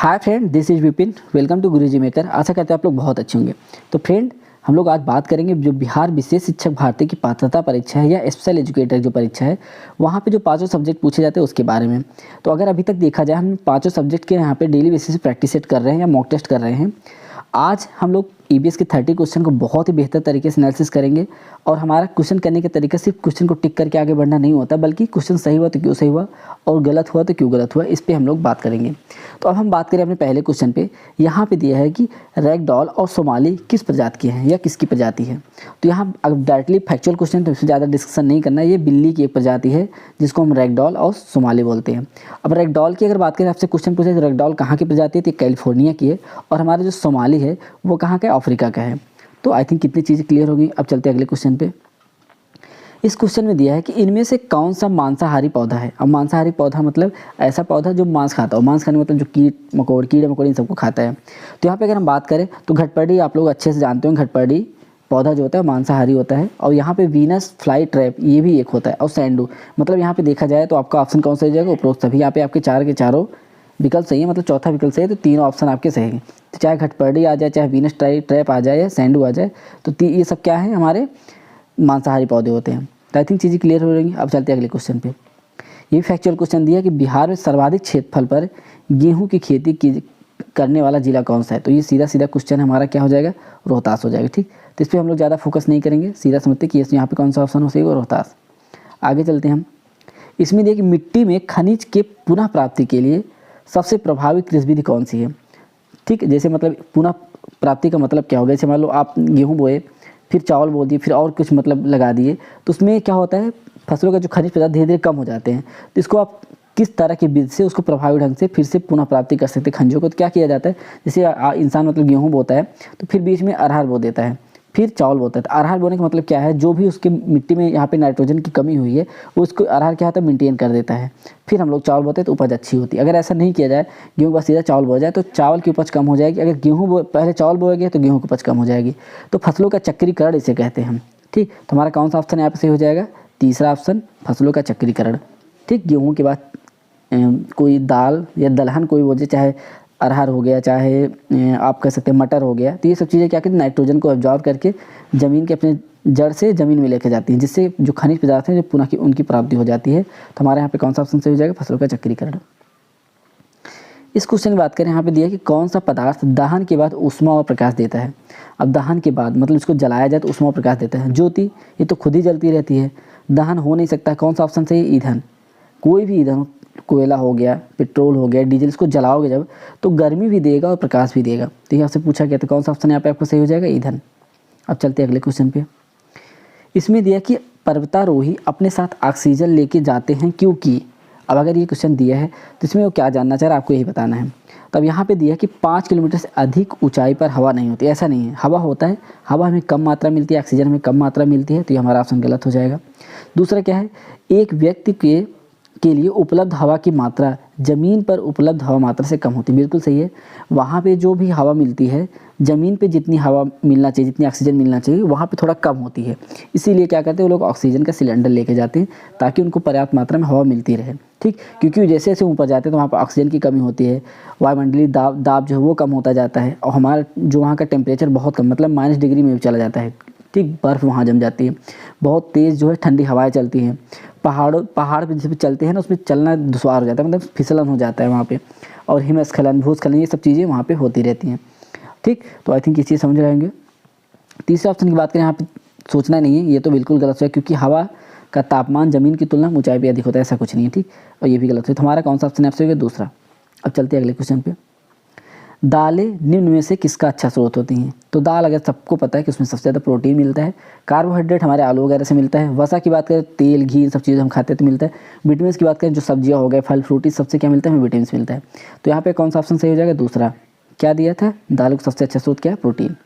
Hi friend, this is Vipin. Welcome to Guruji maker. आशा करते हैं आप लोग बहुत अच्छे होंगे। तो फ्रेंड, हम लोग आज बात करेंगे जो बिहार विशेष शिक्षक भर्ती की पात्रता परीक्षा है या स्पेशल एजुकेटर जो परीक्षा है, वहाँ पे जो पांचों सब्जेक्ट पूछे जाते हैं उसके बारे में। तो अगर अभी तक देखा जाए, हम पांचों सब्जेक्ट के यहाँ पे डेली बेसिस पे प्रैक्टिस सेट कर रहे हैं या मॉक टेस्ट कर रहे हैं। आज हम लोग ईबीएस के 30 क्वेश्चन को बहुत ही बेहतर तरीके से एनालिसिस करेंगे। और हमारा क्वेश्चन करने का तरीका सिर्फ क्वेश्चन को टिक करके आगे बढ़ना नहीं होता, बल्कि क्वेश्चन सही हुआ तो क्यों सही हुआ और गलत हुआ तो क्यों गलत हुआ, इस पे हम लोग बात करेंगे। तो अब हम बात करें अपने पहले क्वेश्चन पे। यहाँ पे दिया है कि रैगडॉल और सोमाली किस प्रजाति के हैं या किसकी प्रजाति है। तो यहाँ अब डायरेक्टली फैक्चुअल क्वेश्चन, तो इसमें ज़्यादा डिस्कशन नहीं करना है। ये बिल्ली की एक प्रजाति है जिसको हम रैगडॉल और सोमाली बोलते हैं। अब रैगडॉल की अगर बात करें, आपसे क्वेश्चन पूछे तो रैगडॉल कहाँ की प्रजाति है, तो कैलिफोर्निया की है। और हमारा जो सोमाली है वो कहाँ का है, अफ्रीका का है। तो आई थिंक कितनी चीज़ें क्लियर होगी। अब चलते हैं अगले क्वेश्चन पे। इस क्वेश्चन में दिया है कि इनमें से कौन सा मांसाहारी पौधा है। अब मांसाहारी पौधा मतलब ऐसा पौधा जो मांस खाता हो। मांस खाने मतलब जो कीड़े मकोड़े इन सबको खाता है। तो यहाँ पे अगर हम बात करें तो घटपर्डी आप लोग अच्छे से जानते हो, घटपर्डी पौधा जो होता है मांसाहारी होता है। और यहाँ पे वीनस फ्लाई ट्रैप ये भी एक होता है। और सैंडू, मतलब यहाँ पे देखा जाए तो आपका ऑप्शन कौन सा हो जाएगा, उपरोक्त सभी। यहाँ पे आपके चार के चारों विकल्प सही है, मतलब चौथा विकल्प सही है, तो तीनों ऑप्शन आपके सही हैं। तो चाहे घटपर्डी आ जाए, चाहे वीनस ट्रैप आ जाए या सैंडू आ जाए, तो ये सब क्या है, हमारे मांसाहारी पौधे होते हैं। तो आई थिंक चीज़ें क्लियर हो रहेंगी। अब चलते हैं अगले क्वेश्चन पे। ये फैक्चुअल क्वेश्चन दिया कि बिहार में सर्वाधिक क्षेत्रफल पर गेहूं की खेती की करने वाला जिला कौन सा है। तो ये सीधा सीधा क्वेश्चन हमारा क्या हो जाएगा, रोहतास हो जाएगा। ठीक, तो इस पर हम लोग ज़्यादा फोकस नहीं करेंगे, सीधा समझते कि यहाँ पे कौन सा ऑप्शन हो सही हो, रोहतास। आगे चलते हैं हम। इसमें देखिए मिट्टी में खनिज के पुनः प्राप्ति के लिए सबसे प्रभावी कृषि विधि कौन सी है। ठीक, जैसे मतलब पुनः प्राप्ति का मतलब क्या होगा, जैसे मान लो आप गेहूँ बोए, फिर चावल बो दिए, फिर और कुछ मतलब लगा दिए, तो उसमें क्या होता है, फसलों का जो खनिज पदार्थ धीरे धीरे कम हो जाते हैं। तो इसको आप किस तरह के बीज से उसको प्रभावी ढंग से फिर से पुनः प्राप्ति कर सकते हैं खनिजों को। तो क्या किया जाता है, जैसे इंसान मतलब गेहूँ बोता है तो फिर बीच में अरहर बो देता है, फिर चावल बोता है। तो अरहर बोने का मतलब क्या है, जो भी उसके मिट्टी में यहाँ पे नाइट्रोजन की कमी हुई है वो उसको अरहर क्या होता है, मेंटेन कर देता है। फिर हम लोग चावल बोते हैं तो उपज अच्छी होती है। अगर ऐसा नहीं किया जाए, गेहूँ का सीधा चावल बो जाए, तो चावल की उपज कम हो जाएगी। अगर गेहूँ पहले चावल बोया गया तो गेहूँ की उपज कम हो जाएगी। तो फसलों का चक्रीकरण इसे कहते हैं हम। ठीक, तो हमारा कौन सा ऑप्शन यहाँ पे सही हो जाएगा, तीसरा ऑप्शन, फसलों का चक्रीकरण। ठीक, गेहूँ के बाद कोई दाल या दलहन कोई बोझे, चाहे अरहर हो गया, चाहे आप कह सकते हैं मटर हो गया, तो ये सब चीज़ें क्या करती हैं, नाइट्रोजन को एब्जॉर्ब करके ज़मीन के अपने जड़ से ज़मीन में लेके जाती हैं, जिससे जो खनिज पदार्थ हैं जो पुनः की उनकी प्राप्ति हो जाती है। तो हमारे यहाँ पे कौन सा ऑप्शन सही हो जाएगा, फसलों का चक्रीकरण। इस क्वेश्चन की बात करें, यहाँ पे दिया है कि कौन सा पदार्थ दहन के बाद ऊष्मा और प्रकाश देता है। अब दहन के बाद मतलब इसको जलाया जाए तो ऊष्मा और प्रकाश देता है। ज्योति, ये तो खुद ही जलती रहती है, दहन हो नहीं सकता। कौन सा ऑप्शन सही है, ईंधन। कोई भी ईंधन, कोयला हो गया, पेट्रोल हो गया, डीजल, इसको जलाओगे जब तो गर्मी भी देगा और प्रकाश भी देगा। तो यहाँ से पूछा गया था कौन सा ऑप्शन यहाँ पे आपको सही हो जाएगा, ईंधन। अब चलते हैं अगले क्वेश्चन पे। इसमें दिया कि पर्वतारोही अपने साथ ऑक्सीजन लेके जाते हैं क्योंकि। अब अगर ये क्वेश्चन दिया है तो इसमें वो क्या जानना चाह रहा है, आपको यही बताना है। तो अब यहाँ पे दिया है कि 5 किलोमीटर से अधिक ऊंचाई पर हवा नहीं होती। ऐसा नहीं है, हवा होता है, हवा हमें कम मात्रा मिलती है, ऑक्सीजन हमें कम मात्रा मिलती है। तो ये हमारा ऑप्शन गलत हो जाएगा। दूसरा क्या है, एक व्यक्ति के लिए उपलब्ध हवा की मात्रा ज़मीन पर उपलब्ध हवा मात्रा से कम होती है। बिल्कुल सही है, वहाँ पे जो भी हवा मिलती है, ज़मीन पे जितनी हवा मिलना चाहिए, जितनी ऑक्सीजन मिलना चाहिए, वहाँ पे थोड़ा कम होती है। इसीलिए क्या करते हैं वो लोग, ऑक्सीजन का सिलेंडर लेके जाते हैं ताकि उनको पर्याप्त मात्रा में हवा मिलती रहे। ठीक, क्योंकि जैसे जैसे ऊपर जाते हैं तो वहाँ पर ऑक्सीजन की कमी होती है, वायुमंडलीय दाब जो है वो कम होता जाता है, और हमारा जो वहाँ का टेम्परेचर बहुत कम, मतलब -डिग्री में भी चला जाता है। ठीक, बर्फ़ वहाँ जम जाती है, बहुत तेज़ जो है ठंडी हवाएं चलती हैं। पहाड़ पे जब चलते हैं ना, उसमें चलना दुश्वार हो जाता है, मतलब फिसलन हो जाता है वहाँ पे, और हिमस्खलन, भूस्खलन, ये सब चीज़ें वहाँ पे होती रहती हैं। ठीक, तो आई थिंक ये चीज़ समझ रहेंगे। तीसरे ऑप्शन की बात करें, यहाँ पे सोचना नहीं है, ये तो बिल्कुल गलत है, क्योंकि हवा का तापमान ज़मीन की तुलना में ऊंचाई पे अधिक होता है, ऐसा कुछ नहीं है। ठीक, और ये भी गलत है। तो हमारा कौन सा ऑप्शन आपसे होगा, दूसरा। अब चलते हैं अगले क्वेश्चन पे। दालें निम्न में से किसका अच्छा स्रोत होती हैं। तो दाल अगर सबको पता है कि उसमें सबसे ज़्यादा प्रोटीन मिलता है, कार्बोहाइड्रेट हमारे आलू वगैरह से मिलता है, वसा की बात करें तेल घी इन सब चीज़ें हम खाते हैं तो मिलता है, विटामिन की बात करें जो सब्जियां हो गए, फल फ्रूट, इस सबसे क्या मिलता है, हमें विटामिन मिलता है। तो यहाँ पे कौन सा ऑप्शन सही हो जाएगा, दूसरा। क्या दिया था, दालों का सबसे अच्छा स्रोत क्या है, प्रोटीन।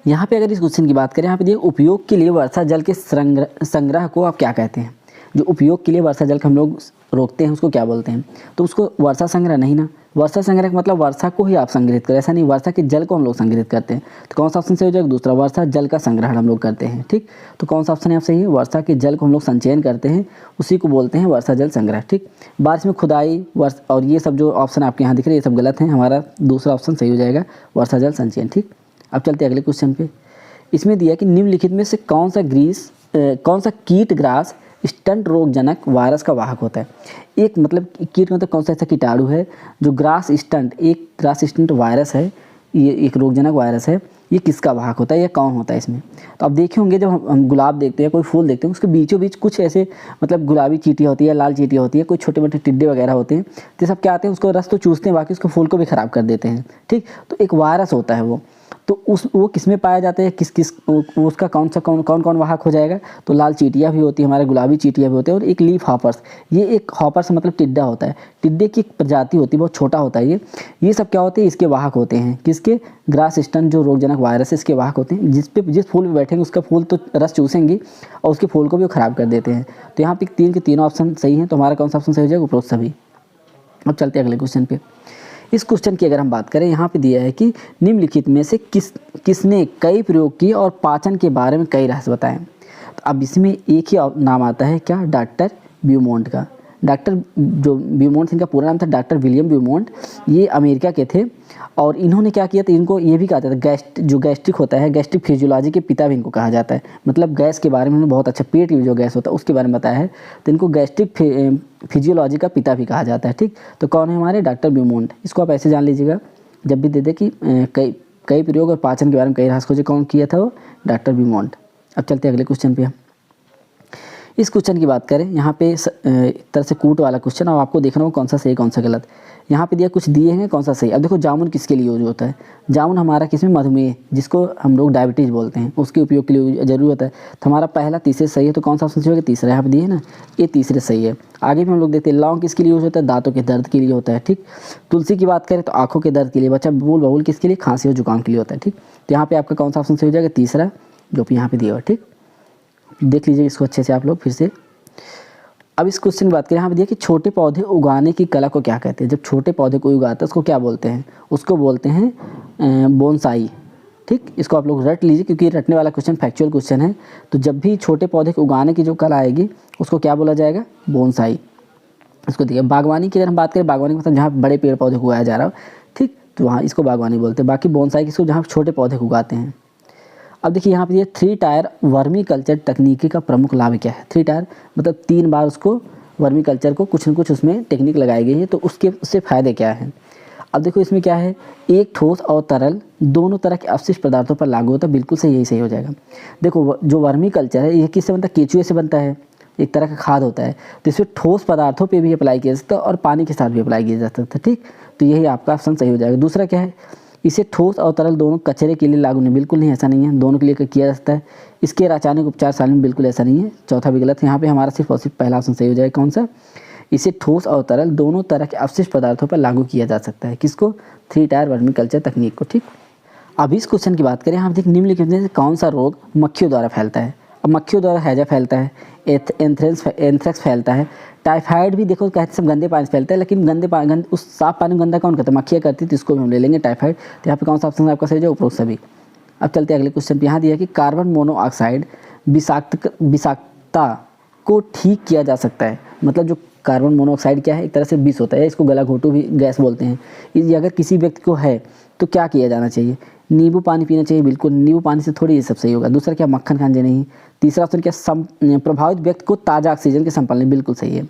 यहाँ पे अगर इस क्वेश्चन की बात करें, यहाँ पे दिया उपयोग के लिए वर्षा जल के संग्रह को आप क्या कहते हैं। जो उपयोग के लिए वर्षा जल को हम लोग रोकते हैं उसको क्या बोलते हैं। तो उसको वर्षा संग्रह नहीं ना, वर्षा संग्रह का मतलब वर्षा को ही आप संग्रहित करें, ऐसा नहीं वर्षा के जल को हम लोग संग्रहित करते हैं। तो कौन सा ऑप्शन सही हो जाएगा? दूसरा, वर्षा जल का संग्रहण हम लोग करते हैं। ठीक, तो कौन सा ऑप्शन यहाँ सही है? वर्षा के जल को हम लोग संचयन करते हैं, उसी को बोलते हैं वर्षा जल संग्रह। ठीक, बारिश में खुदाई और ये सब जो ऑप्शन आपके यहाँ दिख रहे हैं ये सब गलत हैं, हमारा दूसरा ऑप्शन सही हो जाएगा, वर्षा जल संचयन। ठीक, अब चलते हैं अगले क्वेश्चन पे। इसमें दिया कि निम्नलिखित में से कौन सा कीट ग्रास स्टंट रोगजनक वायरस का वाहक होता है? एक मतलब कीट मतलब कौन सा ऐसा कीटाणु है जो ग्रास स्टंट वायरस है, ये एक रोगजनक वायरस है, ये किसका वाहक होता है या कौन होता है इसमें? तो आप देखे होंगे जब हम गुलाब देखते हैं, कोई फूल देखते हैं, उसके बीचों बीच कुछ ऐसे मतलब गुलाबी चींटियाँ होती है, लाल चींटियाँ होती है, कोई छोटे मोटे टिड्डे वगैरह होते हैं, तो सब क्या आते हैं उसको रस तो चूसते हैं, बाकी उसको फूल को भी ख़राब कर देते हैं। ठीक, तो एक वायरस होता है तो वो किस में पाया जाता है, उसका कौन वाहक हो जाएगा? तो लाल चींटियाँ भी होती है, हमारे गुलाबी चींटियाँ भी होती है, और एक लीफ हॉपर्स, ये एक हॉपर्स मतलब टिड्डा होता है, टिड्डे की एक प्रजाति होती है, बहुत छोटा होता है ये सब क्या होते हैं? इसके वाहक होते हैं। किसके? ग्रास स्टंट जो रोगजनक वायरस है इसके वाहक होते हैं। जिस फूल पे बैठेंगे उसका फूल तो रस चूसेंगी और उसके फूल को भी वो खराब कर देते हैं। तो यहाँ पे 3 के 3 ऑप्शन सही हैं, तो हमारा कौन सा ऑप्शन सही हो जाएगा? उपरोक्त सभी। अब चलते हैं अगले क्वेश्चन पे। इस क्वेश्चन की अगर हम बात करें, यहाँ पे दिया है कि निम्नलिखित में से किसने कई प्रयोग किए और पाचन के बारे में कई रहस्य बताए? तो अब इसमें एक ही नाम आता है, क्या? डॉक्टर ब्यूमोंट का। डॉक्टर जो ब्यूमोंट, इनका पूरा नाम था डॉक्टर विलियम ब्यूमोंट, ये अमेरिका के थे और इन्होंने क्या किया था, इनको ये भी कहा जाता है जो गैस्ट्रिक होता है, गैस्ट्रिक फिजियोलॉजी के पिता भी इनको कहा जाता है। मतलब गैस के बारे में उन्होंने बहुत अच्छा, पेट की जो गैस होता है उसके बारे में बताया है, तो इनको गैस्ट्रिक फिजियोलॉजी का पिता भी कहा जाता है। ठीक, तो कौन है हमारे? Doctor Beaumont. इसको आप ऐसे जान लीजिएगा जब भी दे दे कि कई प्रयोग और पाचन के बारे में कई रहस्य खोजे, कौन किया था वो? Doctor Beaumont. अब चलते हैं अगले क्वेश्चन पे। इस क्वेश्चन की बात करें, यहाँ पे एक तरह से कूट वाला क्वेश्चन, और आपको देखना होगा कौन सा सही कौन सा गलत। यहाँ पे दिया कुछ दिए हैं, कौन सा सही। अब देखो जामुन किसके लिए यूज होता है? जामुन हमारा किसमें? मधुमेह, जिसको हम लोग डायबिटीज़ बोलते हैं, उसके उपयोग के लिए जरूरी होता है। तो हमारा पहला तीसरे सही है, तो कौन सा ऑप्शन सही होगा? तीसरा। यहाँ पे दिए है ना, ये तीसरे सही है। आगे भी हम लोग देखते हैं लौंग किसके लिए यूज होता है? दांतों के दर्द के लिए होता है। ठीक, तुलसी की बात करें तो आँखों के दर्द के लिए, बच्चा बबूल किसके लिए? खांसी और जुकाम के लिए होता है। ठीक, तो यहाँ पे आपका कौन सा ऑप्शन सही हो जाएगा? तीसरा, जो यहाँ पे दिया हुआ। ठीक, देख लीजिए इसको अच्छे से आप लोग फिर से। अब इस क्वेश्चन की बात करें, यहाँ पे दिया कि छोटे पौधे उगाने की कला को क्या कहते हैं? जब छोटे पौधे को उगाते हैं उसको क्या बोलते हैं? उसको बोलते हैं बोनसाई। ठीक, इसको आप लोग रट लीजिए क्योंकि रटने वाला क्वेश्चन फैक्चुअल क्वेश्चन है। तो जब भी छोटे पौधे को उगाने की जो कला आएगी उसको क्या बोला जाएगा? बोनसाई। इसको देखिए, बागवानी की अगर हम बात करें, बागवानी मतलब जहाँ बड़े पेड़ पौधे को उगाया जा रहा हो, ठीक, तो वहाँ इसको बागवानी बोलते हैं। बाकी बोनसाई किसको? जहाँ छोटे पौधे को उगाते हैं। अब देखिए यहाँ पे ये 3 टायर वर्मी कल्चर तकनीकी का प्रमुख लाभ क्या है? 3 टायर मतलब 3 बार उसको वर्मी कल्चर को कुछ न कुछ उसमें टेक्निक लगाई गई है, तो उससे फ़ायदे क्या हैं? अब देखो इसमें क्या है, एक ठोस और तरल दोनों तरह के अवशिष्ट पदार्थों पर लागू होता है। बिल्कुल सही, यही सही हो जाएगा। देखो जो वर्मी कल्चर है ये किससे बनता है? केचुए से बनता है, एक तरह का खाद होता है। तो इसमें ठोस पदार्थों पे भी अप्लाई किया जा सकता है और पानी के साथ भी अप्लाई किया जा सकता है। ठीक, तो यही आपका ऑप्शन सही हो जाएगा। दूसरा क्या है, इसे ठोस और तरल दोनों कचरे के लिए लागू नहीं, बिल्कुल नहीं, ऐसा नहीं है, दोनों के लिए किया जा सकता है। इसके रासायनिक उपचार साल में, बिल्कुल ऐसा नहीं है। चौथा भी गलत है। यहाँ पे हमारा सिर्फ और सिर्फ पहला ऑप्शन सही हो जाएगा। कौन सा? इसे ठोस और तरल दोनों तरह के अवशिष्ट पदार्थों पर लागू किया जा सकता है। किसको? 3 टायर वर्मी कल्चर तकनीक को। ठीक, अब इस क्वेश्चन की बात करें, यहाँ देखिए निम्नलिखित में से कौन सा रोग मक्खियों द्वारा फैलता है? अब मक्खियों द्वारा हैजा फैलता है, एंथ्रेक्स फैलता है, टाइफाइड भी देखो कहते सब गंदे पानी से फैलता है, लेकिन उस साफ पानी में गंदा कौन करता है? मक्खियाँ करती है, तो इसको भी हम ले लेंगे टाइफाइड। तो यहाँ पे कौन सा ऑप्शन आपका सही है? उपरोक्त सभी। अब चलते हैं अगले क्वेश्चन पे। यहाँ दिया कि कार्बन मोनोऑक्साइड विषाक्तता को ठीक किया जा सकता है। मतलब जो कार्बन मोनोऑक्साइड क्या है? एक तरह से विष होता है, इसको गला घोटू भी गैस बोलते हैं। ये अगर किसी व्यक्ति को है तो क्या किया जाना चाहिए? नींबू पानी पीना चाहिए, बिल्कुल, नींबू पानी से थोड़ी ये सब सही होगा। दूसरा क्या? मक्खन खाना चाहिए, नहीं। तीसरा ऑप्शन क्या? प्रभावित व्यक्ति को ताज़ा ऑक्सीजन के संपर्क में, बिल्कुल सही है।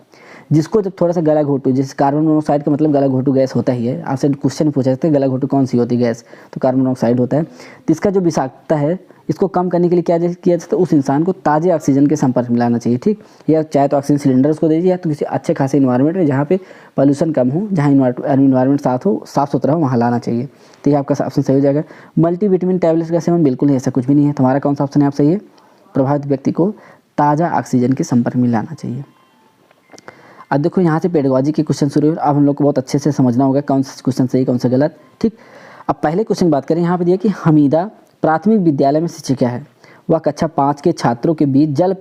जिसको जब थोड़ा सा गला घोटू, जैसे कार्बन मोनोऑक्साइड का मतलब गला घोटू गैस होता ही है, आपसे क्वेश्चन पूछा जाता है गला घोटू कौन सी होती है गैस, तो कार्बन मोनोऑक्साइड होता है। तो इसका जो विषाक्तता है इसको कम करने के लिए क्या किया जाता है? उस इंसान को ताज़े ऑक्सीजन के संपर्क में लाना चाहिए। ठीक, या चाहे तो ऑक्सीजन सिलेंडर उसको दीजिए, या तो किसी अच्छे खासे इन्वायरमेंट में जहाँ पे पॉल्यूशन कम हो, जहाँ इन्वायरमेंट साफ सुथरा हो, वहाँ लाना चाहिए। तो ये आपका ऑप्शन सही हो जाएगा। मल्टीविटामिन टैबलेट्स का सेवन, बिल्कुल नहीं, ऐसा कुछ भी नहीं है। तुम्हारा कौन सा ऑप्शन है आप सही है? प्रभावित व्यक्ति को ताज़ा ऑक्सीजन के संपर्क में लाना चाहिए। अब देखो यहाँ से पेडागॉजी के क्वेश्चन शुरू हुए। अब हम लोग को बहुत अच्छे से समझना होगा कौन सा क्वेश्चन सही कौन सा गलत। ठीक, अब पहले क्वेश्चन की बात करें, यहाँ पे दिया कि हमीदा प्राथमिक विद्यालय में शिक्षिका है। वह कक्षा 5 के छात्रों के बीच जल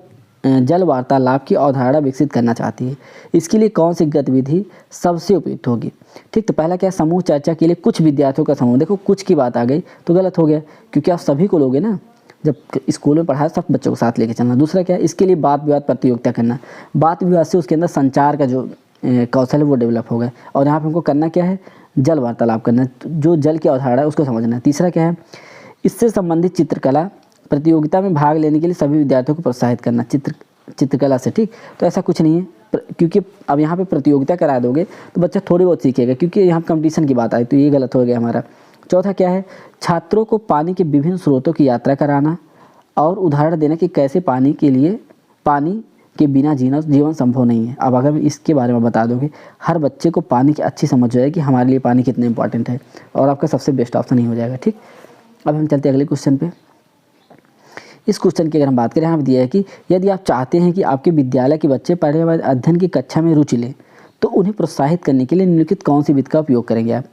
जल वार्तालाप की अवधारणा विकसित करना चाहती है। इसके लिए कौन सी गतिविधि सबसे उपयुक्त होगी? ठीक, तो पहला क्या है, समूह चर्चा के लिए कुछ विद्यार्थियों का समूह। देखो कुछ की बात आ गई तो गलत हो गया, क्योंकि आप सभी को लोगे ना, जब स्कूल में पढ़ाया सब बच्चों को साथ लेके चलना। दूसरा क्या है, इसके लिए वाद विवाद प्रतियोगिता करना। वाद विवाद से उसके अंदर संचार का जो कौशल है वो डेवलप होगा। और यहाँ पे हमको करना क्या है, जल वार्तालाप करना, जो जल की अवधारणा है उसको समझना है। तीसरा क्या है, इससे संबंधित चित्रकला प्रतियोगिता में भाग लेने के लिए सभी विद्यार्थियों को प्रोत्साहित करना चित्रकला से। ठीक, तो ऐसा कुछ नहीं है, क्योंकि अब यहाँ पे प्रतियोगिता करा दोगे तो बच्चा थोड़ी बहुत सीखेगा, क्योंकि यहाँ कंपटीशन की बात आई तो ये गलत हो गया हमारा। चौथा क्या है, छात्रों को पानी के विभिन्न स्रोतों की यात्रा कराना और उदाहरण देना कि कैसे पानी के बिना जीवन संभव नहीं है। अब अगर इसके बारे में बता दोगे, हर बच्चे को पानी की अच्छी समझ हो जाएगी कि हमारे लिए पानी कितना इंपॉर्टेंट है, और आपका सबसे बेस्ट ऑप्शन ही हो जाएगा। ठीक, अब हम चलते हैं अगले क्वेश्चन पे। इस क्वेश्चन की अगर हम बात करें, यहाँ दिया है कि यदि आप चाहते हैं कि आपके विद्यालय के बच्चे पर्यावरण अध्ययन की कक्षा में रुचि लें, तो उन्हें प्रोत्साहित करने के लिए निम्नलिखित कौन सी विधि का उपयोग करेंगे आप?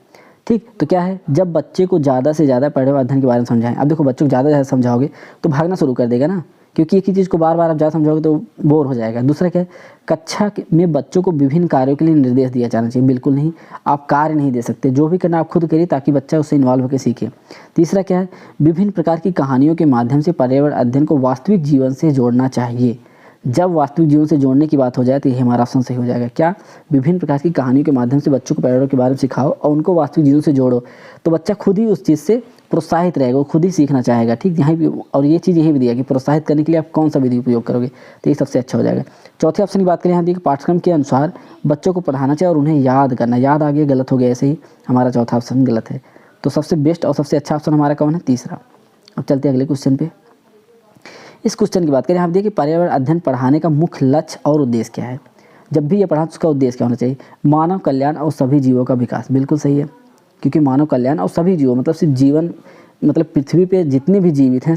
ठीक, तो क्या है, जब बच्चे को ज़्यादा से ज़्यादा पर्यावरण अध्ययन के बारे में समझाएं। अब देखो बच्चों को ज़्यादा से ज़्यादा समझाओगे तो भागना शुरू कर देगा ना, क्योंकि एक ही चीज़ को बार बार आप ज़्यादा समझाओगे तो बोर हो जाएगा। दूसरा क्या है, कक्षा में बच्चों को विभिन्न कार्यों के लिए निर्देश दिया जाना चाहिए। बिल्कुल नहीं, आप कार्य नहीं दे सकते, जो भी करना आप खुद करिए ताकि बच्चा उससे इन्वॉल्व होकर सीखे। तीसरा क्या है, विभिन्न प्रकार की कहानियों के माध्यम से पर्यावरण अध्ययन को वास्तविक जीवन से जोड़ना चाहिए। जब वास्तविक जीवन से जोड़ने की बात हो जाए तो ये हमारा ऑप्शन सही हो जाएगा। क्या, विभिन्न प्रकार की कहानियों के माध्यम से बच्चों को पर्यावरण के बारे में सिखाओ और उनको वास्तविक जीवन से जोड़ो, तो बच्चा खुद ही उस चीज़ से प्रोत्साहित रहेगा, वो खुद ही सीखना चाहेगा। ठीक, यहाँ भी, और ये चीज़ यही भी दिया कि प्रोत्साहित करने के लिए आप कौन सा विधि उपयोग करोगे, तो ये सबसे अच्छा हो जाएगा। चौथे ऑप्शन की बात करें, यहाँ देखिए पाठ्यक्रम के अनुसार बच्चों को पढ़ाना चाहिए और उन्हें याद करना। याद आ गया, गलत हो गया, ऐसे ही हमारा चौथा ऑप्शन गलत है। तो सबसे बेस्ट और सबसे अच्छा ऑप्शन हमारा कौन है, तीसरा। अब चलते हैं अगले क्वेश्चन पे। इस क्वेश्चन की बात करें, आप देखिए पर्यावरण अध्ययन पढ़ाने का मुख्य लक्ष्य और उद्देश्य क्या है? जब भी ये पढ़ा तो उसका उद्देश्य क्या होना चाहिए? मानव कल्याण और सभी जीवों का विकास। बिल्कुल सही है, क्योंकि मानव कल्याण और सभी जीवों मतलब सिर्फ जीवन, मतलब पृथ्वी पे जितने भी जीवित हैं,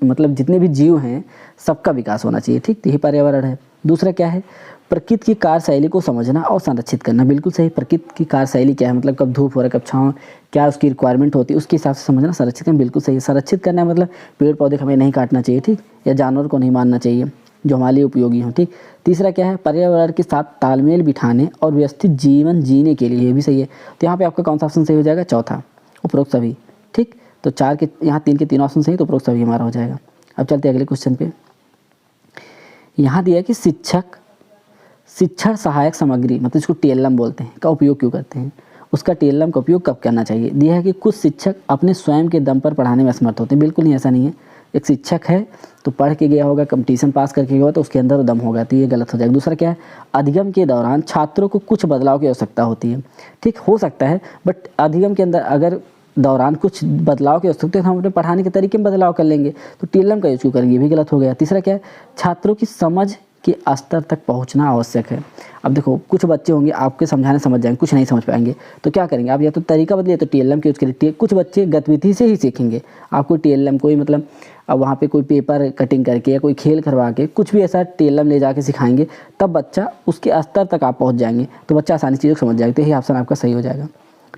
मतलब जितने भी जीव हैं सबका विकास होना चाहिए। ठीक, तो यही पर्यावरण है। दूसरा क्या है, प्रकृति की कार्यशैली को समझना और संरक्षित करना। बिल्कुल सही, प्रकृति की कार्यशैली क्या है, मतलब कब धूप हो रहा है कब छाँव, क्या उसकी रिक्वायरमेंट होती है, उसके हिसाब से समझना, संरक्षित करना। बिल्कुल सही, संरक्षित करना है मतलब पेड़ पौधे हमें नहीं काटना चाहिए। ठीक, या जानवर को नहीं मारना चाहिए जो हमारे लिए उपयोगी हों। ठीक, तीसरा क्या है, पर्यावरण के साथ तालमेल बिठाने और व्यवस्थित जीवन जीने के लिए, ये भी सही है। तो यहाँ पे आपका कौन सा ऑप्शन सही हो जाएगा, चौथा, उपरोक्त सभी। ठीक, तो चार के यहाँ तीन के तीन ऑप्शन सही, तो उपरोक्त सभी हमारा हो जाएगा। अब चलते हैं अगले क्वेश्चन पे। यहाँ दिया है कि शिक्षण सहायक सामग्री, मतलब इसको टीएलएम बोलते हैं, का उपयोग क्यों करते हैं, उसका टीएलएम का उपयोग कब करना चाहिए? दिया है कि कुछ शिक्षक अपने स्वयं के दम पर पढ़ाने में असमर्थ होते हैं। बिल्कुल नहीं, ऐसा नहीं है। एक शिक्षक है तो पढ़ के गया होगा, कंपटीशन पास करके गया होगा, तो उसके अंदर दम होगा, तो ये गलत हो जाएगा। दूसरा क्या है, अधिगम के दौरान छात्रों को कुछ बदलाव की आवश्यकता होती है। ठीक, हो सकता है, बट अधिगम के अंदर अगर दौरान कुछ बदलाव की आवश्यकता है तो हम अपने पढ़ाने के तरीके में बदलाव कर लेंगे, तो टीएलएम का यूज क्यों करेंगे, ये भी गलत हो गया। तीसरा क्या है, छात्रों की समझ के स्तर तक पहुंचना आवश्यक है। अब देखो कुछ बच्चे होंगे आपके समझाने समझ जाएंगे, कुछ नहीं समझ पाएंगे, तो क्या करेंगे आप, या तो तरीका बदलिए तो टीएलएम के यूज करिए। कुछ बच्चे गतिविधि से ही सीखेंगे, आपको टीएलएम कोई मतलब अब वहाँ पे कोई पेपर कटिंग करके या कोई खेल करवा के कुछ भी ऐसा टीएलएम ले जाके सिखाएंगे, तब बच्चा उसके स्तर तक आप पहुँच जाएंगे, तो बच्चा आसानी चीज़ों को समझ जाएगा। तो यही ऑप्शन आपका सही हो जाएगा।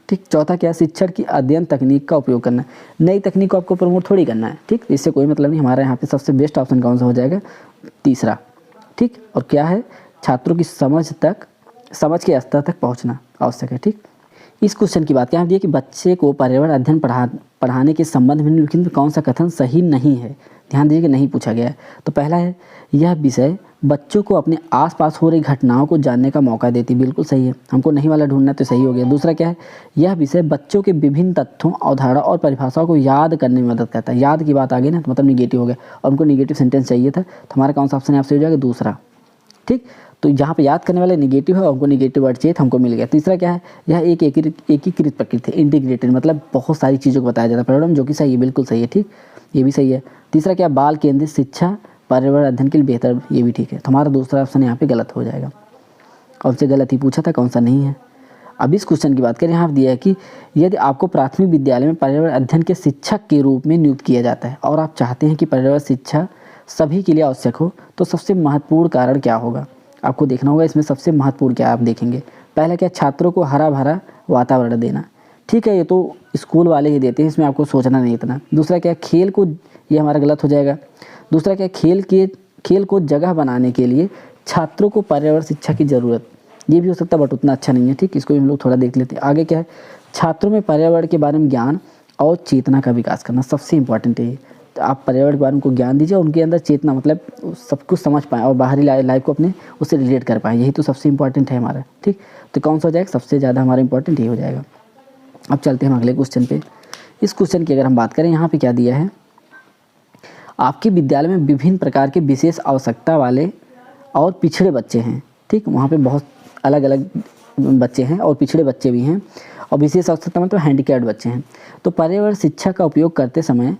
ठीक, चौथा क्या है, शिक्षण की अध्ययन तकनीक का उपयोग करना। नई तकनीक को आपको प्रमोट थोड़ी करना है। ठीक, इससे कोई मतलब नहीं। हमारा यहाँ पे सबसे बेस्ट ऑप्शन कौन सा हो जाएगा, तीसरा। ठीक, और क्या है, छात्रों की समझ के स्तर तक पहुँचना आवश्यक है। ठीक, इस क्वेश्चन की बात क्या है कि बच्चे को पर्यावरण अध्ययन पढ़ाने के संबंध में निम्नलिखित में कौन सा कथन सही नहीं है? ध्यान दीजिए कि नहीं पूछा गया है। तो पहला है, यह विषय बच्चों को अपने आसपास हो रही घटनाओं को जानने का मौका देती। बिल्कुल सही है, हमको नहीं वाला ढूंढना, तो सही हो गया। दूसरा क्या है, यह विषय बच्चों के विभिन्न तथ्यों, अवधारणा और परिभाषाओं को याद करने में मदद करता है। याद की बात आ गई ना, तो मतलब निगेटिव हो गया, और हमको निगेटिव सेंटेंस चाहिए था, तो हमारा कौन सा ऑप्शन है, आपसे हो जाएगा दूसरा। ठीक, तो जहाँ पे याद करने वाले निगेटिव है, हमको निगेटिव वर्ड चाहिए, हमको मिल गया। तीसरा क्या है, यह एक एकीकृत प्रकृति है, इंटीग्रेटेड, मतलब बहुत सारी चीज़ों को बताया जाता है पर्यावरण, जो कि सही है, बिल्कुल सही है। ठीक, ये भी सही है। तीसरा क्या, बाल केंद्रित शिक्षा पर्यावरण अध्ययन के लिए बेहतर, ये भी ठीक है। तो हमारा दूसरा ऑप्शन यहाँ पे गलत हो जाएगा। कौन से गलत ही पूछा था, कौन सा नहीं है। अब इस क्वेश्चन की बात करें, यहाँ दिया है कि यदि आपको प्राथमिक विद्यालय में पर्यावरण अध्ययन के शिक्षक के रूप में नियुक्त किया जाता है और आप चाहते हैं कि पर्यावरण शिक्षा सभी के लिए आवश्यक हो, तो सबसे महत्वपूर्ण कारण क्या होगा? आपको देखना होगा इसमें सबसे महत्वपूर्ण क्या आप देखेंगे। पहला क्या, छात्रों को हरा भरा वातावरण देना। ठीक है, ये तो स्कूल वाले ही देते हैं, इसमें आपको सोचना नहीं इतना। दूसरा क्या, खेल को, ये हमारा गलत हो जाएगा। दूसरा क्या, खेल के खेल को जगह बनाने के लिए छात्रों को पर्यावरण शिक्षा की ज़रूरत, ये भी हो सकता है बट उतना अच्छा नहीं है। ठीक, इसको भी हम लोग थोड़ा देख लेते हैं। आगे क्या है, छात्रों में पर्यावरण के बारे में ज्ञान और चेतना का विकास करना, सबसे इंपॉर्टेंट है। तो आप पर्यावरण के बारे में उनको ज्ञान दीजिए, उनके अंदर चेतना, मतलब सब कुछ समझ पाएँ और बाहरी लाइफ को अपने उससे रिलेट कर पाएँ, यही तो सबसे इंपॉर्टेंट है हमारा। ठीक, तो कौन सा हो जाएगा, सबसे ज़्यादा हमारा इंपॉर्टेंट ये हो जाएगा। अब चलते हैं हम अगले क्वेश्चन पे। इस क्वेश्चन की अगर हम बात करें, यहाँ पे क्या दिया है, आपके विद्यालय में विभिन्न प्रकार के विशेष आवश्यकता वाले और पिछड़े बच्चे हैं। ठीक, वहाँ पे बहुत अलग अलग बच्चे हैं और पिछड़े बच्चे भी हैं, और विशेष आवश्यकता मतलब हैंडीकैप्ड बच्चे हैं। तो पर्यावरण शिक्षा का उपयोग करते समय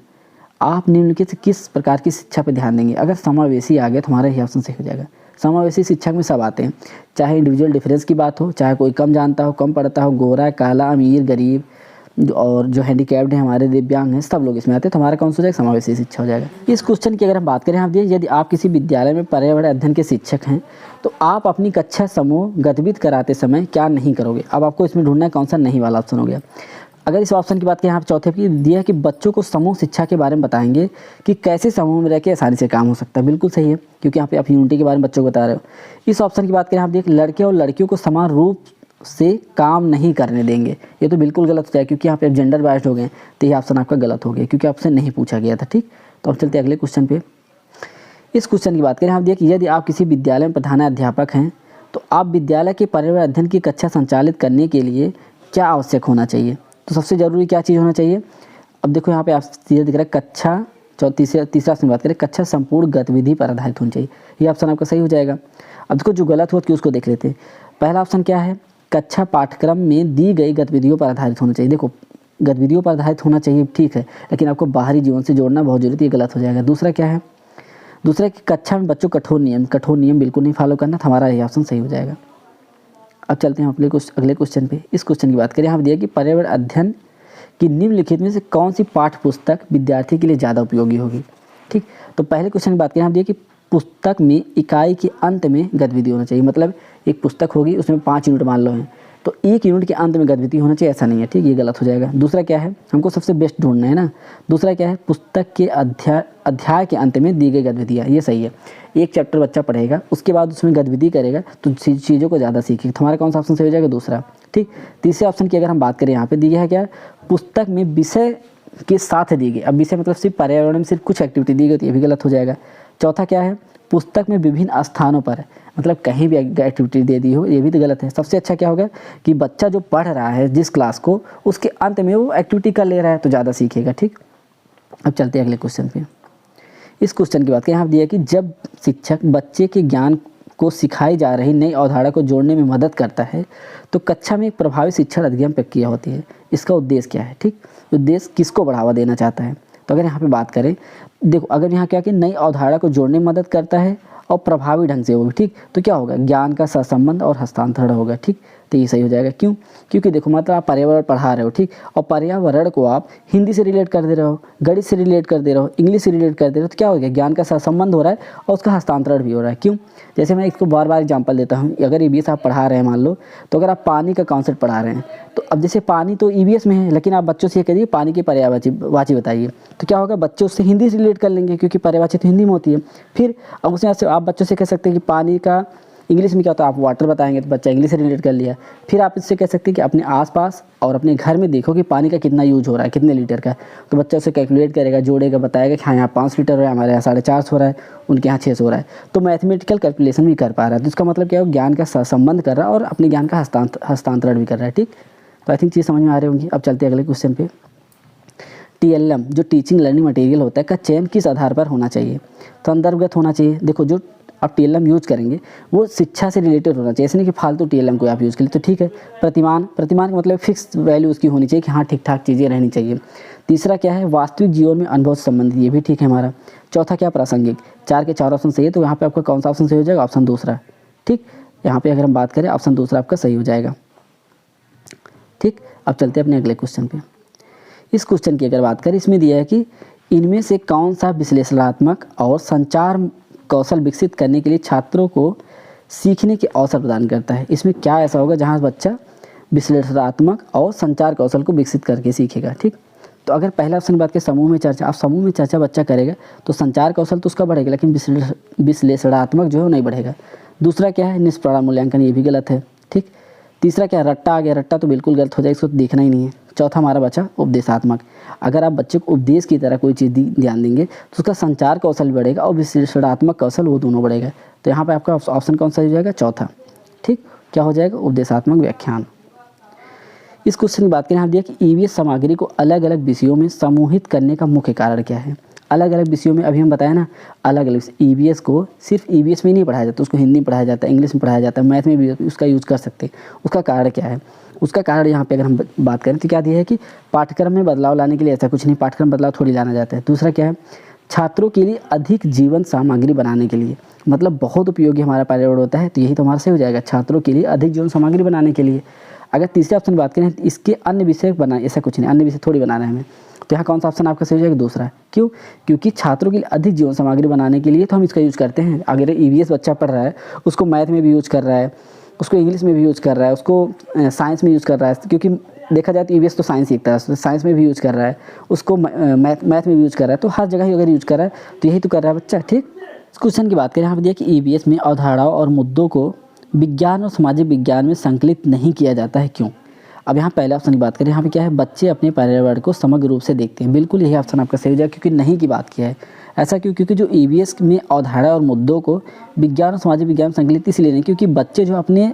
आप निम्नलिखित से किस प्रकार की शिक्षा पर ध्यान देंगे? अगर समावेशी आ गया तो हमारा यही ऑप्शन सही हो जाएगा। समावेशी शिक्षा में सब आते हैं, चाहे इंडिविजुअल डिफरेंस की बात हो, चाहे कोई कम जानता हो, कम पढ़ता हो, गोरा, काला, अमीर, गरीब, और जो हैंडीकैप्ड है, हमारे दिव्यांग हैं, सब लोग इसमें आते हैं। तो हमारा कौन सा हो जाएगा, समावेशी शिक्षा हो जाएगा। इस क्वेश्चन की अगर हम बात करें, आप देखिए, यदि आप किसी विद्यालय में पर्यावरण अध्ययन के शिक्षक हैं तो आप अपनी कक्षा समूह गतिविधि कराते समय क्या नहीं करोगे? अब आपको इसमें ढूंढना है कौन सा नहीं वाला ऑप्शन हो गया। अगर इस ऑप्शन की बात करें, यहाँ चौथे पे दिया है कि बच्चों को समूह शिक्षा के बारे में बताएंगे कि कैसे समूह में रह के आसानी से काम हो सकता है। बिल्कुल सही है, क्योंकि यहाँ पे आप यूनिटी के बारे में बच्चों को बता रहे हो। इस ऑप्शन की बात करें, आप देख, लड़के और लड़कियों को समान रूप से काम नहीं करने देंगे, ये तो बिल्कुल गलत हो जाए, क्योंकि यहाँ पे जेंडर बायस्ड हो गए, तो ये ऑप्शन आपका गलत हो गया, क्योंकि आपसे नहीं पूछा गया था। ठीक, तो अब चलते हैं अगले क्वेश्चन पे। इस क्वेश्चन की बात करें, आप देखिए, यदि आप किसी विद्यालय में प्रधानाध्यापक हैं तो आप विद्यालय के पर्यावरण अध्ययन की कक्षा संचालित करने के लिए क्या आवश्यक होना चाहिए? तो सबसे ज़रूरी क्या चीज़ होना चाहिए? अब देखो, यहाँ पे आप सीधे दिख रहा है कक्षा, तीसरा ऑप्शन बात करें, कक्षा संपूर्ण गतिविधि पर आधारित होनी चाहिए, ये ऑप्शन आपका सही हो जाएगा। अब देखो, जो गलत हुआ कि उसको देख लेते हैं। पहला ऑप्शन क्या है, कक्षा पाठ्यक्रम में दी गई गतिविधियों पर आधारित होना चाहिए। देखो, गतिविधियों पर आधारित होना चाहिए, ठीक है, लेकिन आपको बाहरी जीवन से जोड़ना बहुत जरूरी है, ये गलत हो जाएगा। दूसरा क्या है, दूसरा कि कक्षा में बच्चों कठोर नियम बिल्कुल नहीं फॉलो करना, हमारा ये ऑप्शन सही हो जाएगा। अब चलते हैं अपने अगले क्वेश्चन पे। इस क्वेश्चन की बात करें, यहाँ दिया कि पर्यावरण अध्ययन कि निम्नलिखित में से कौन सी पाठ्य पुस्तक विद्यार्थी के लिए ज़्यादा उपयोगी होगी? ठीक, तो पहले क्वेश्चन की बात करें, हम देखिए कि पुस्तक में इकाई के अंत में गतिविधि होना चाहिए, मतलब एक पुस्तक होगी, उसमें 5 यूनिट मान लो हैं, तो 1 यूनिट के अंत में गतिविधि होना चाहिए, ऐसा नहीं है। ठीक, ये गलत हो जाएगा। दूसरा क्या है, हमको सबसे बेस्ट ढूंढना है ना। दूसरा क्या है, पुस्तक के अध्याय के अंत में दी गई गतिविधियाँ, ये सही है। एक चैप्टर बच्चा पढ़ेगा, उसके बाद उसमें गतिविधि करेगा तो चीज़ों को ज़्यादा सीखेगा। तो हमारा कौन सा ऑप्शन सही हो जाएगा, दूसरा। ठीक, तीसरे ऑप्शन की अगर हम बात करें, यहाँ पे दिया है क्या, पुस्तक में विषय के साथ दी गई। अब विषय मतलब सिर्फ पर्यावरण में सिर्फ कुछ एक्टिविटी दी गई, तो ये भी गलत हो जाएगा। चौथा क्या है, पुस्तक में विभिन्न स्थानों पर, मतलब कहीं भी एक्टिविटी दे दी हो, ये भी तो गलत है। सबसे अच्छा क्या होगा कि बच्चा जो पढ़ रहा है जिस क्लास को, उसके अंत में वो एक्टिविटी कर ले रहा है, तो ज़्यादा सीखेगा। ठीक, अब चलते हैं अगले क्वेश्चन पे। इस क्वेश्चन की बात करें, यहाँ दिया कि जब शिक्षक बच्चे के ज्ञान को सिखाई जा रही नई अवधारणा को जोड़ने में मदद करता है तो कक्षा में एक प्रभावी शिक्षण अधिगम प्रक्रिया होती है। इसका उद्देश्य क्या है? ठीक, उद्देश्य किसको बढ़ावा देना चाहता है? तो अगर यहाँ पे बात करें, देखो, अगर यहाँ क्या कि नई अवधारणा को जोड़ने में मदद करता है और प्रभावी ढंग से होगा, ठीक, तो क्या होगा, ज्ञान का सहसंबंध और हस्तांतरण होगा। ठीक, तो ये सही हो जाएगा। क्यों? क्योंकि देखो, मतलब आप पर्यावरण पढ़ा रहे हो, ठीक, और पर्यावरण को आप हिंदी से रिलेट कर दे रहे हो, गणित से रिलेट कर दे रहे हो, इंग्लिश से रिलेट कर दे रहे हो, तो क्या हो गया, ज्ञान का सहसंबंध हो रहा है और उसका हस्तांतरण भी हो रहा है। क्यों? जैसे मैं इसको बार बार एग्जांपल देता हूँ, अगर ईवीएस आप पढ़ा रहे हैं मान लो, तो अगर आप पानी का कॉन्सेप्ट पढ़ा रहे हैं, तो अब जैसे पानी तो ईवीएस में है, लेकिन आप बच्चों से ये कहिए पानी की पर्यायवाची बताइए, तो क्या होगा, बच्चे उससे हिंदी से रिलेट कर लेंगे, क्योंकि पर्यायवाची तो हिंदी में होती है। फिर अब उसमें आप बच्चों से कह सकते हैं कि पानी का इंग्लिश में क्या होता है, आप वाटर बताएंगे तो बच्चा इंग्लिश से रिलेट कर लिया। फिर आप इससे कह सकते हैं कि अपने आसपास और अपने घर में देखो कि पानी का कितना यूज हो रहा है, कितने लीटर का, तो बच्चा उसे कैलकुलेट करेगा, जोड़ेगा, बताएगा कि हाँ यहाँ 5 लीटर हो रहा है, हमारे यहाँ 450 हो रहा है, उनके यहाँ 600 हो रहा है, तो मैथमेटिकल कैलकुलेशन भी कर पा रहा है। तो इसका मतलब क्या है, ज्ञान का संबंध कर रहा है और अपने ज्ञान का हस्तांतरण भी कर रहा है। ठीक, तो आई थिंक चीज़ समझ में आ रही होंगी। अब चलते हैं अगले क्वेश्चन पे। TLM जो टीचिंग लर्निंग मटेरियल होता है का चयन किस आधार पर होना चाहिए? संदर्भगत होना चाहिए। देखो, जो आप TLM यूज़ करेंगे वो शिक्षा से रिलेटेड होना चाहिए, ऐसे नहीं कि फालतू TLM को आप यूज़ करें। तो ठीक है, प्रतिमान का मतलब फिक्स वैल्यू उसकी होनी चाहिए कि हाँ ठीक ठाक चीज़ें रहनी चाहिए। तीसरा क्या है, वास्तविक जीवन में अनुभव से संबंधित, ये भी ठीक है हमारा। चौथा क्या, प्रासंगिक। 4 के 4 ऑप्शन सही है, तो यहाँ पे आपका कौन सा ऑप्शन सही हो जाएगा, ऑप्शन दूसरा। ठीक, यहाँ पे अगर हम बात करें, ऑप्शन दूसरा आपका सही हो जाएगा। ठीक, अब चलते हैं अपने अगले क्वेश्चन पे। इस क्वेश्चन की अगर बात करें, इसमें दिया है कि इनमें से कौन सा विश्लेषणात्मक और संचार कौशल विकसित करने के लिए छात्रों को सीखने के अवसर प्रदान करता है? इसमें क्या ऐसा होगा जहां बच्चा विश्लेषणात्मक और संचार कौशल को विकसित करके सीखेगा? ठीक, तो अगर पहला ऑप्शन की बात करें समूह में चर्चा, अब समूह में चर्चा बच्चा करेगा तो संचार कौशल तो उसका बढ़ेगा, लेकिन विश्लेषणात्मक जो है वो नहीं बढ़ेगा। दूसरा क्या है, निष्प्रणाम मूल्यांकन, ये भी गलत है। ठीक, तीसरा क्या है, रट्टा आ गया, रट्टा तो बिल्कुल गलत हो जाएगा, इसको तो देखना ही नहीं है। चौथा हमारा बचा उपदेशात्मक, अगर आप बच्चे को उपदेश की तरह कोई चीज़ ध्यान देंगे तो उसका संचार कौशल बढ़ेगा और विश्लेषणात्मक कौशल, वो दोनों बढ़ेगा। तो यहाँ पे आपका ऑप्शन कौन सा हो जाएगा, चौथा। ठीक, क्या हो जाएगा, उपदेशात्मक व्याख्यान। इस क्वेश्चन की बात करें, यहाँ दिया कि ईवीएस सामग्री को अलग अलग विषयों में समूहित करने का मुख्य कारण क्या है। अलग अलग विषयों में, अभी हम बताया ना, अलग अलग ईवीएस को सिर्फ ईवीएस में ही नहीं पढ़ाया जाता, उसको हिंदी में पढ़ाया जाता है, इंग्लिश में पढ़ाया जाता है, मैथ में भी उसका यूज़ कर सकते हैं। उसका कारण क्या है, उसका कारण यहाँ पे अगर हम बात करें तो क्या दिया है कि पाठ्यक्रम में बदलाव लाने के लिए, ऐसा कुछ नहीं, पाठ्यक्रम बदलाव थोड़ी लाना जाता है। दूसरा क्या है, छात्रों के लिए अधिक जीवन सामग्री बनाने के लिए, मतलब बहुत उपयोगी हमारा पर्यावरण होता है, तो यही तो हमारा सही हो जाएगा, छात्रों के लिए अधिक जीवन सामग्री बनाने के लिए। अगर तीसरे ऑप्शन की बात करें, इसके अन्य विषय बनाए, ऐसा कुछ नहीं, अन्य विषय थोड़ी बनाना है हमें, तो यहाँ कौन सा ऑप्शन आपका सही हो जाएगा, दूसरा। क्यों, क्योंकि छात्रों के लिए अधिक जीवन सामग्री बनाने के लिए तो हम इसका यूज़ करते हैं। अगर ईवीएस बच्चा पढ़ रहा है, उसको मैथ में भी यूज़ कर रहा है, उसको इंग्लिश में भी यूज़ कर रहा है, उसको साइंस में यूज़ कर रहा है, क्योंकि देखा जाए तो ईवीएस तो साइंस सीखता है, साइंस में भी यूज़ कर रहा है, उसको मैथ में भी यूज़ कर रहा है, तो हर जगह ही अगर यूज़ कर रहा है तो यही तो कर रहा है बच्चा। ठीक, इस क्वेश्चन की बात करें, यहाँ पर दिया कि ईवीएस में अवधारणाओं और मुद्दों को विज्ञान और सामाजिक विज्ञान में संकलित नहीं किया जाता है, क्यों। अब यहाँ पहले ऑप्शन की बात करें, यहाँ पे क्या है, बच्चे अपने पर्यावरण को समग्र रूप से देखते हैं, बिल्कुल यही ऑप्शन आपका सही हो जाएगा, क्योंकि नहीं की बात किया है। ऐसा क्यों, क्योंकि जो ईवीएस में अवधारणा और मुद्दों को विज्ञान और सामाजिक विज्ञान संकलित इसलिए नहीं, क्योंकि बच्चे जो अपने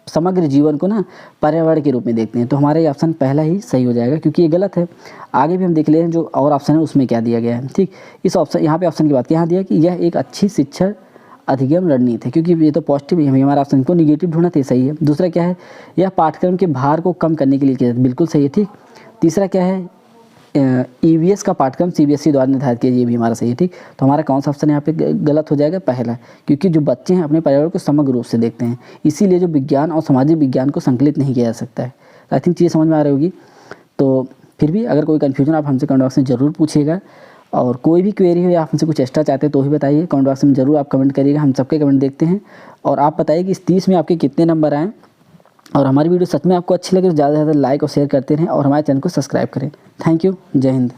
समग्र जीवन को ना पर्यावरण के रूप में देखते हैं, तो हमारा ये ऑप्शन पहला ही सही हो जाएगा, क्योंकि ये गलत है। आगे भी हम देख ले हैं जो और ऑप्शन है उसमें क्या दिया गया है। ठीक, इस ऑप्शन, यहाँ पे ऑप्शन की बात यहाँ दिया कि यह एक अच्छी शिक्षा अधिगम रणनीति है, क्योंकि ये तो पॉजिटिव है, हमारा ऑप्शन को निगेटिव ढूंढना तो सही है। दूसरा क्या है, यह पाठ्यक्रम के भार को कम करने के लिए किया, बिल्कुल सही है। ठीक, तीसरा क्या है, ईवीएस का पाठ्यक्रम सीबीएसई द्वारा निर्धारित किया, ये भी हमारा सही है। ठीक, तो हमारा कौन सा ऑप्शन यहाँ पे गलत हो जाएगा, पहला, क्योंकि जो बच्चे हैं अपने पर्यावरण को समग्र रूप से देखते हैं, इसीलिए जो विज्ञान और सामाजिक विज्ञान को संकलित नहीं किया जा सकता है। आई थिंक चीज़ें समझ में आ रही होगी। तो फिर भी अगर कोई कन्फ्यूजन आप हमसे कमेंट बॉक्स में ज़रूर पूछिएगा, और कोई भी क्वेरी हो या आप हमसे कुछ एक्स्ट्रा चाहते हैं तो ही बताइए, कमेंट बॉक्स में ज़रूर आप कमेंट करिएगा, हम सबके कमेंट देखते हैं। और आप बताइए कि इस 30 में आपके कितने नंबर आएँ, और हमारी वीडियो सच में आपको अच्छी लगे तो ज़्यादा से ज़्यादा लाइक और शेयर करते रहें, और हमारे चैनल को सब्सक्राइब करें। थैंक यू, जय हिंद।